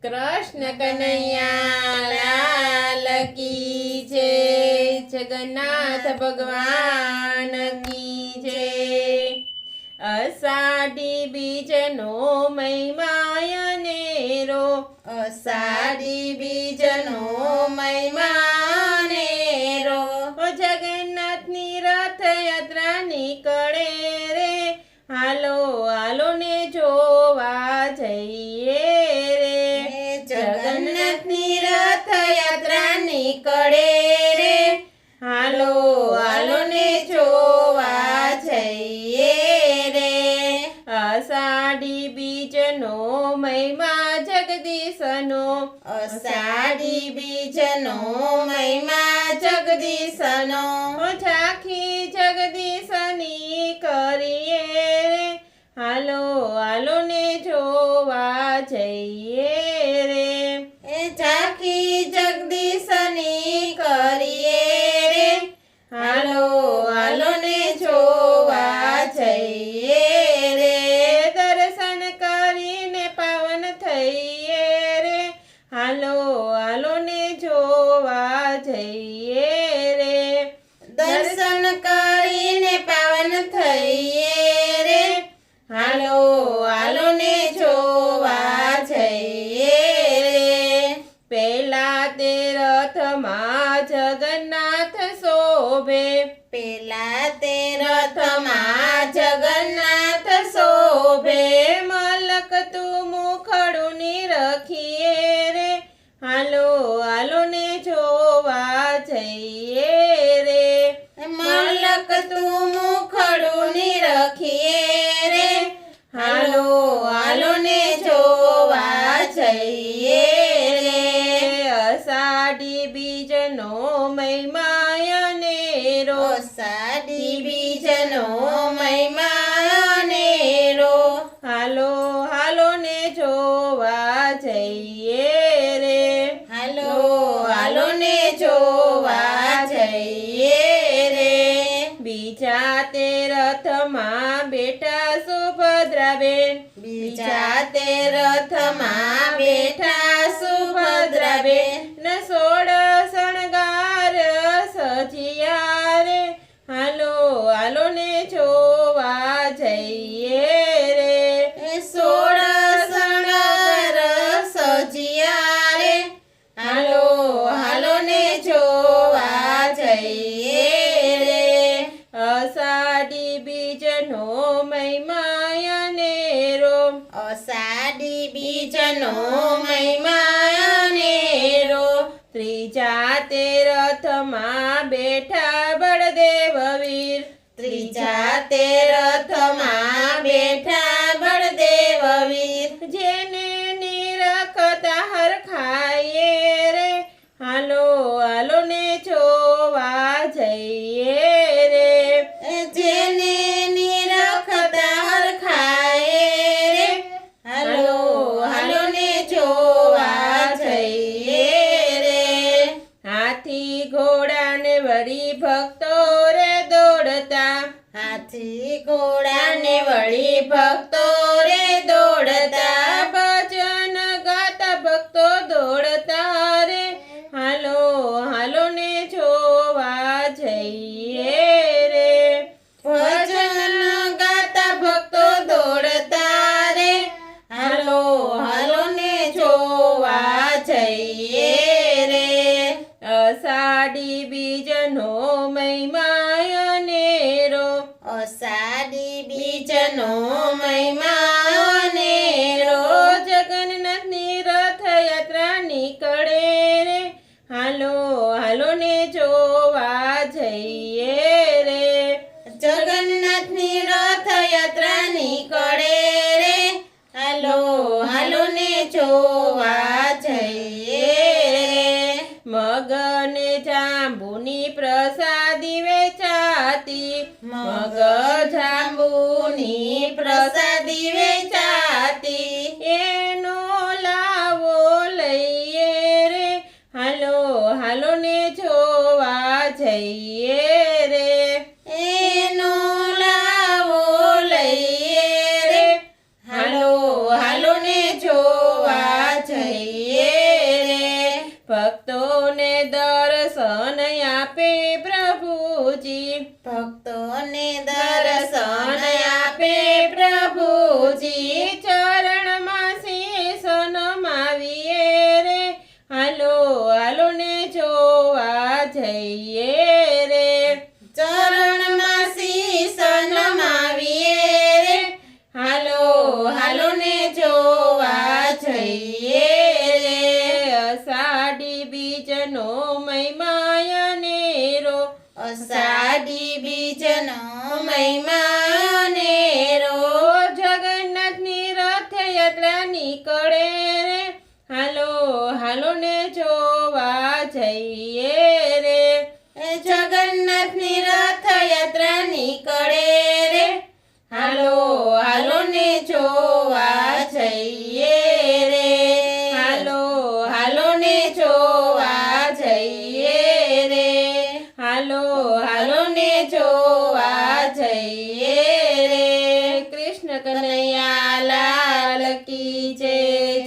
कृष्ण कन्हैया लाल की जय। जगन्नाथ भगवान की जय। अषाढ़ी बीजनो महिमा नेरो। अषाढ़ी बीजनो महिमा नेरो। जगन्नाथ नी रथ यात्रा निकळे रे। हालो हालो ने जोवा जईए रे। जगन्नाथ नी रथ यात्रा निकळे रे। हालो हालो ने जोवा जईए रे। अषाढ़ी बीजनो महिमा जगदीशनो। अषाढ़ी बीजनो महिमा जगदीशनो। झांखी जगदीशनी करिए रे। हालो हालो ने जोवा जईए रे। झांखी जगदीशनी करिए रे। हालो हालो ने जोवा जईए रे। दर्शन करीने पावन थईए रे। हालो हालो ने जोवा जईए रे। दर्शन करीने पावन थईए रे। हालो हालो ने जोवा जईए रे। पेला ते रथमां जगन्नाथ शोभे। पेला ते रथमां जगन्नाथ शोभे। मलक तू मुखडुनी रखिए रे। हालो हालो ने जोवा जईए रे। मलक तू मुखडुनी रखिए रे। हालो हालो ने जोवा जईए रे। अषाढ़ी बीजनो महिमा नेरो। अषाढ़ी बीजनो महिमा नेरो। हालो हालो ने जोवा जईए रे। हालो हालो ने जोवा जईए रे। बीजा ते रथमां बेठा सुभद्राबेन। बीजा ते रथमां बेठा सुभद्राबेन। न सोळ शणगार सजिया रे। हालो हालो ने जोवा जईए रे। 16 शणगार सजिया रे। हालो हालो ने जोवा जईए रे। अषाढ़ी बीजनो महिमा नेरो। अषाढ़ी बीजनो महिमा नेरो। त्रीजा ते रथमां बेठा बળદેવ વીર। त्रीजा ते रथमां बेठा बળદેવ वीर। जेने निरखता हरखाए रे। हालो हालो ने जोवा जईए रे। जेने निरखता हरखाए रे। हालो हालो ने जोवा जईए रे। हाथी घोड़ा ने वળી भक्तो रे दौड़ता। हाथी घोड़ा ने वળી भक्तो रे दौड़ता। भजन गाता भक्तो दौड़ता रे। हालो हालो ने जोवा जईए रे। भजन गाता भक्तो दौड़ता रे। हालो हालो ने जोवा जईए रे। अषाढ़ी बीजनो महिमा नेरो। अषाढ़ी बीजनो महिमा नेरो। जगन्नाथ नी रथ यात्रा निकळे रे। हालो हालो ने जोवा जईए रे। जगन्नाथ नी रथ यात्रा निकळे रे। हालो हालो ने जोवा जईए रे। मगने जांबुनी प्रसादी वेचाती। मग जांबुनी प्रसादी वेचाती। एनो लावो लईए रे। हालो हालो ने जोवा जईए रे। एनो लावो लईए रे। हालो हालो ने जोवा જઈએ ભક્તોને દર્શન આપે પ્રભુજી ભક્તોને દર્શન આપે પ્રભુજી ચરણમાં શીશ નમાવીએ રે હાલો હાલો ને જોવા જઈએ રે ચરણમાં શીશ નમાવીએ રે હાલો હાલો ને જોવા જઈએ રે અષાઢી બીજનો મહિમા નેરો અષાઢી બીજનો મહિમા નેરો જગન્નાથની રથયાત્રા નીકળે રે હાલો હાલો ને જોવા જઈએ રે જગન્નાથની રથયાત્રા નીકળે રે હાલો હાલો ને જોવા જઈએ રે હાલો હાલો ને જોવા જઈએ રે હાલો હાલો ને જોવા જઈએ રે કૃષ્ણ કનૈયા લાલ કી જય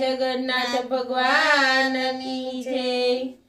જગન્નાથ ભગવાન કી જય